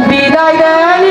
বিদায় দেন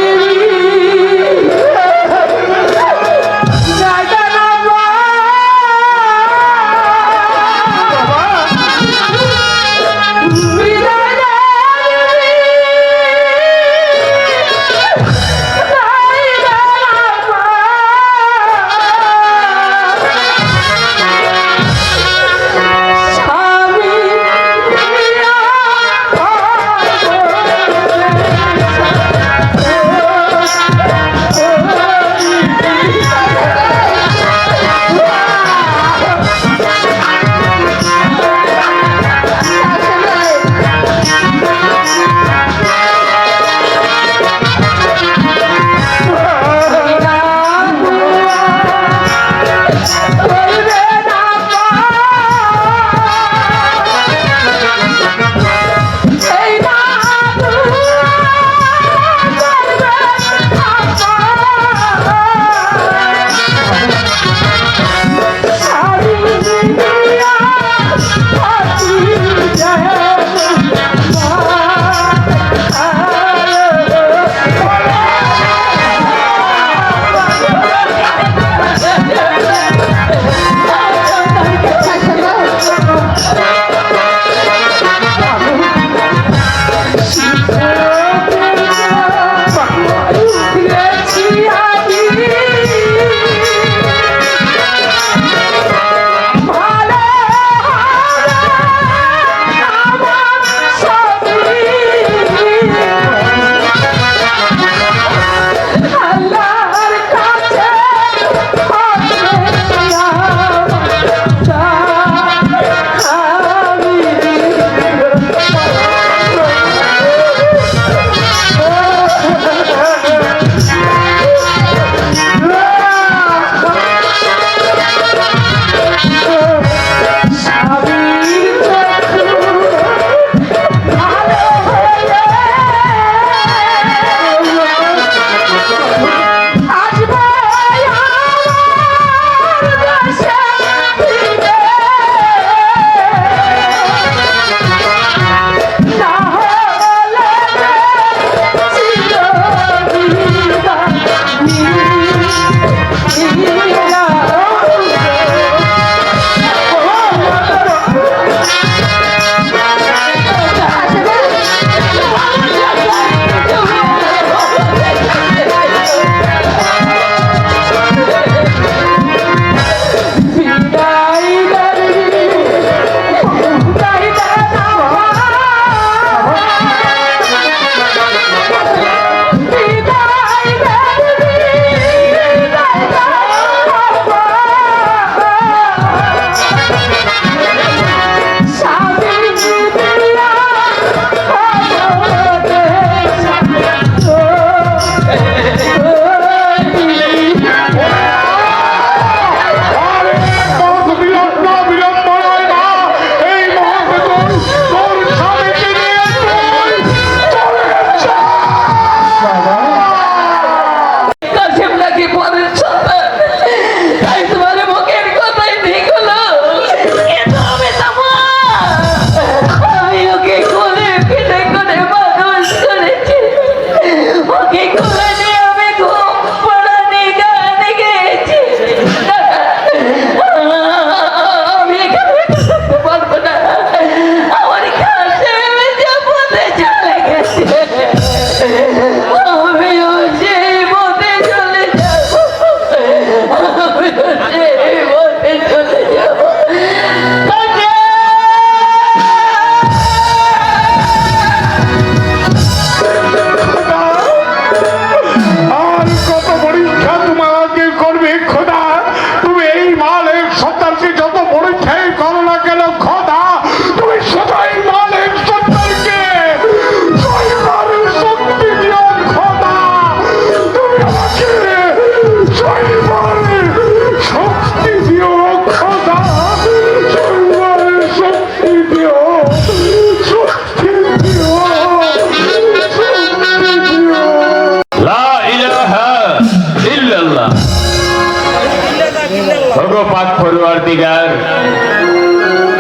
ওগো পাক পরওয়ারদিগার,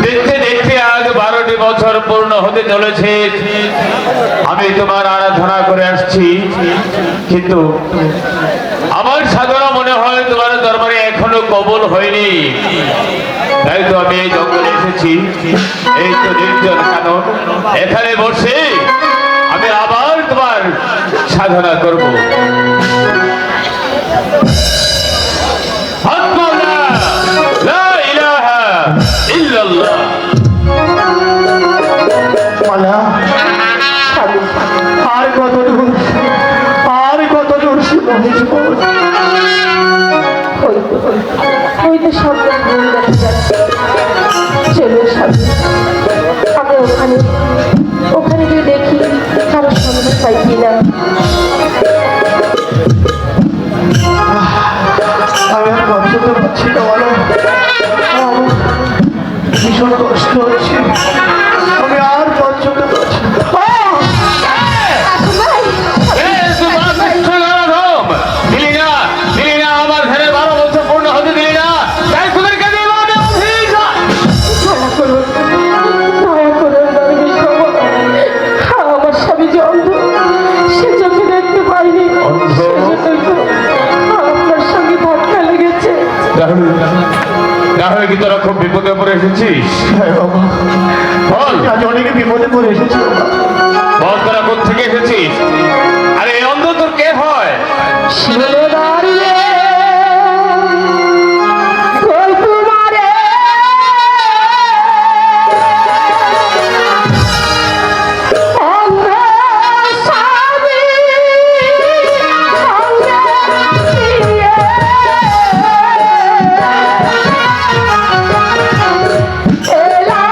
দেখতে দেখতে আজ 12টি বছর পূর্ণ হতে চলেছে। আমি তোমার আরাধনা করে আসছি, কিন্তু আমার সাধনা মনে হয় তোমার দরবারে এখনো কবুল হয়নি। তাই তো আমি এই জঙ্গলে এসেছি, এই তো নির্জন কানন, এখানে বসে আমি আবার তোমার সাধনা করব। লা ইলাহা ইল্লাল্লাহ। আর কত দূর, আর কত দূর হয়তো সব চলো স্বামী, আমি ওখানে ওখানে গিয়ে দেখি কারোর সন্ধান পাই কিনা। আমি আর বাঁচতে পারছি না, বলো ভীষণ কষ্ট হচ্ছে, আমি আর বাঁচতে পারছি না। আমার ঘরে 12 বছর পূর্ণ হতে দিলি না, তাই তোদেরকে আমার স্বামী যে অন্ধ, সে চোখে দেখতে পাইনি, আপনার সঙ্গে ধাক্কা লেগেছে। তাহলে কি তোরা খুব বিপদে পড়ে এসেছিস? হ্যাঁ বাবা, বল, আজ অনেকে বিপদে পড়ে এসেছি। বল তোরা কোথা থেকে এসেছিস? আরে এই অন্ধ তোর কে হয়? শিলে দাঁড়িয়ে কই তোমারে অন্ধ স্বামী সঙ্গে নিয়ে এলাম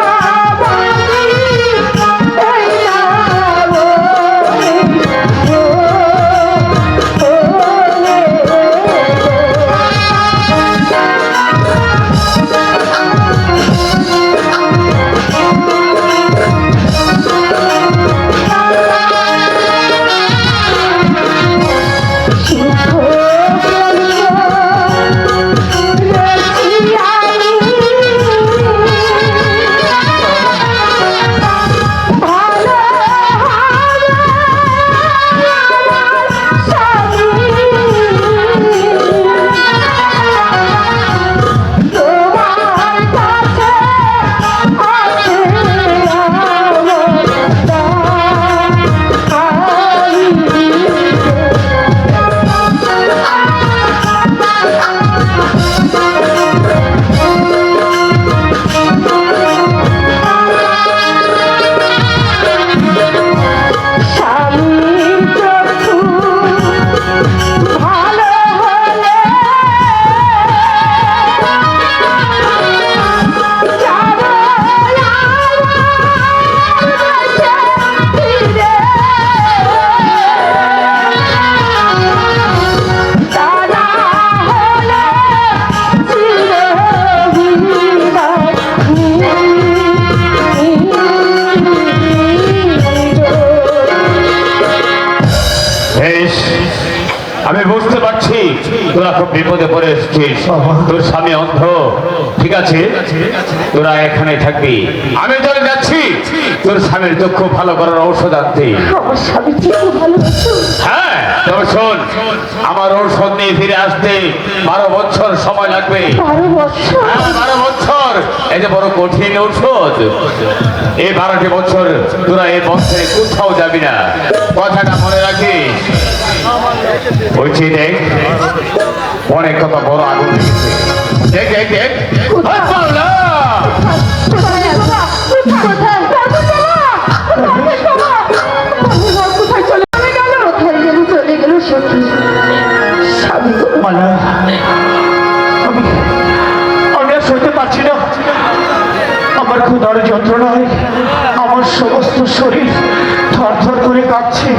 আমি বুঝতে পারছি তোরা খুব বিপদে পড়ে এসেছিস, তোর স্বামী অন্ধ। ঠিক আছে, তোরা এখানে থাকবি, আমি চলে যাচ্ছি তোর স্বামীর চক্ষু ভালো করার ঔষধ আনতে। আমার স্বামী চক্ষু ভালোবাসো? হ্যাঁ, তবে শোন, আমার ঔষধ নিয়ে ফিরে আসতে 12 বছর সময় লাগবে। 12 বছর? হ্যাঁ, 12 বছর। এই যে বড় কঠিন ঔষধ, এই 12টি বছর তোরা এই বছরে কোথাও যাবি না, কথাটা মনে রাখিস। বলছি দেখ, অনেক কথা বড় আগুন লেগেছে। দেখ দেখ দেখ, আমি আর সইতে পারছি না, আমার ক্ষুধার যন্ত্রণায় আমার সমস্ত শরীর থর থর করে কাঁপছে।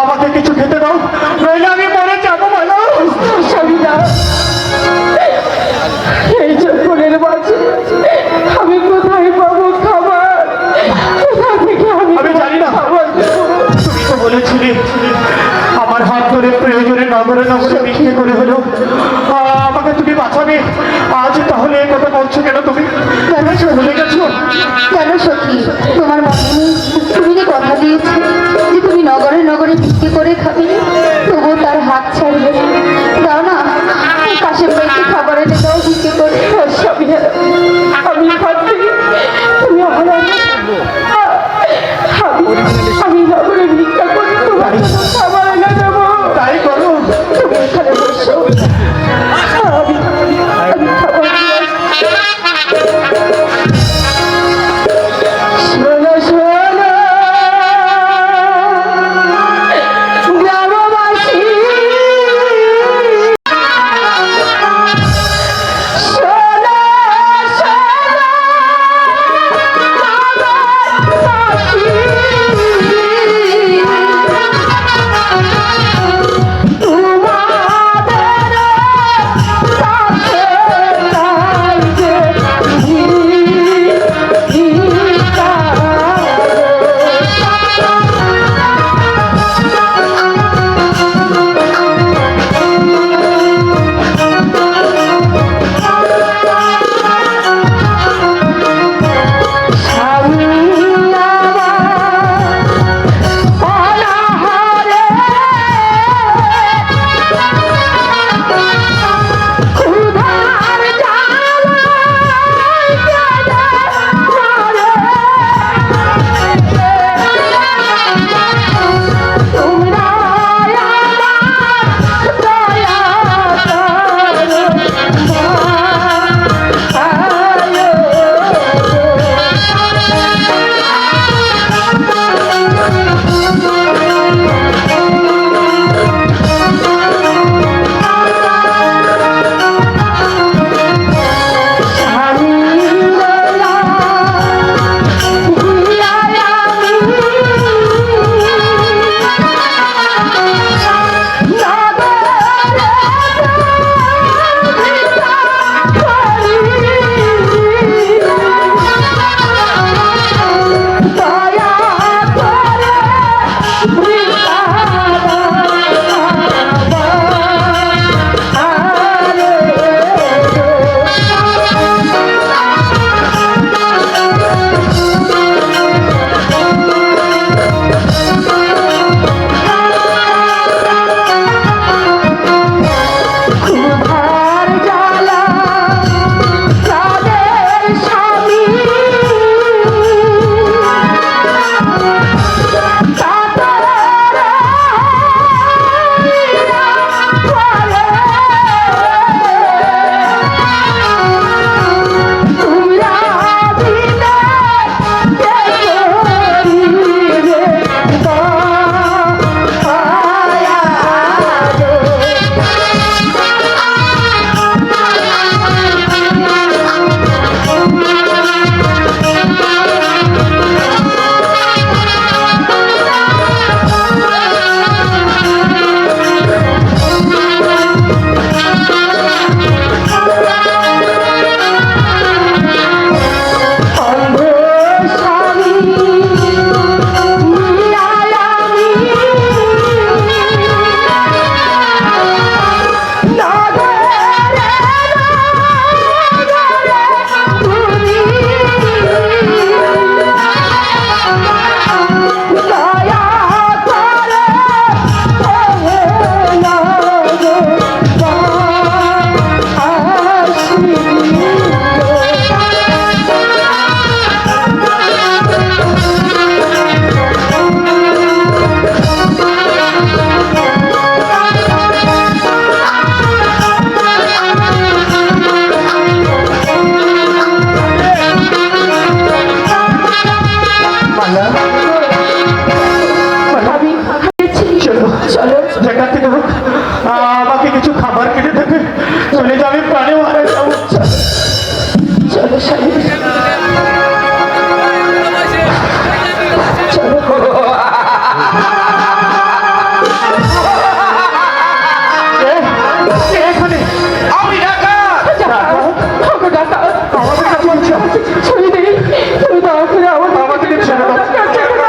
আমাকে কিছু খেতে দাও, নইলে আমি মরে যাবো। বলো স্বামী দাও, এই জঙ্গলের মাঝে আমি কোথায় পাবো খাবার? কোথা থেকে আমি জানি না। খাবার দেবো? তুমি তো বলেছিলে আমার হাত ধরে প্রয়োজনে নগরে নগরে বিক্রি করে হলো আমাকে তুমি বাঁচাবে। আজ তাহলে এই কথা বলছো কেন তুমি? কেন ভুলে গেছো? কেন সখী তোমার মনে নেই? তুমি যে কথা দিয়েছো যে তুমি নগরে নগরে বিক্রি করে খাবে, তবুও তার হাত ছাড়বে না। দাও না, কাশেম ভাইকে খাবার এনে দাও বিক্রি করে। স্বামী, আমি ভাবছি তুমি আমার আমি নগরে ভিক্ষা করে তোমার জন্য খাবার এনে দেবো। তাই করো। তুমি এখানে বসো, আমি খাবার নিয়ে আসছি। শোনো শোনো গ্রামবাসী, শোনো শোনো গ্রামবাসী, আমাকে কিছু খাবার কিনে দেবে, চলে যাবে, প্রাণে মারা যাবো। চলো স্বামী, চলো। এখানে আমি ডাকাত। আমাকে বলছো? ছেড়ে দিই, তুমি দয়া করে আমার আমাকে ছেড়ে দাও।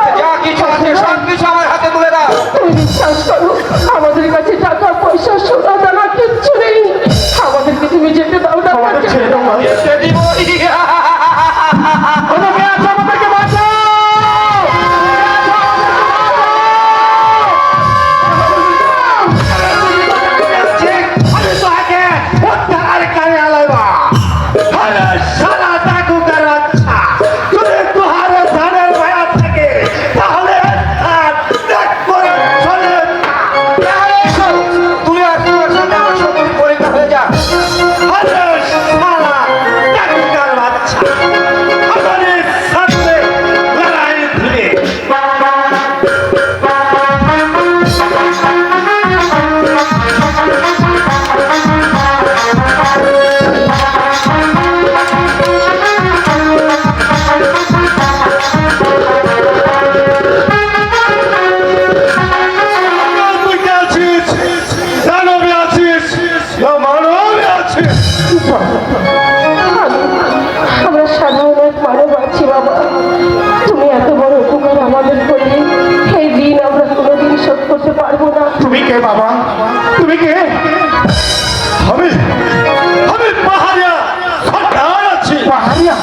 বাবা তুমি কে? আমি আমি পাহাড়িয়া সরকার আছি। পাহাড়িয়া?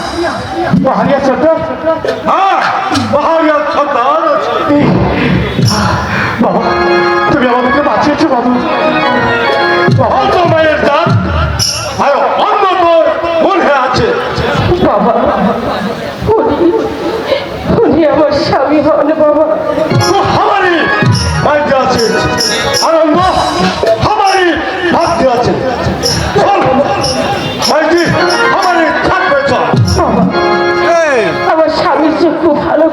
পাহাড়িয়া সর্দার? হ্যাঁ, পাহাড়িয়া সরকার আছি। বাবা তুমি আমাদেরকে বাঁচিয়েছো বাবা। বাবা অন্য মায়ের দাঁত আর অন্য তোর মনে আছে। বাবা উনি উনি আমার স্বামী হন বাবা। তো আমারই ভাগ্যে আছে আর অন্য আমারই ভাগ্যে আছে। চল ভাইজি, আমারই থাকবে চল। বাবা আমার স্বামীর যে খুব ভালো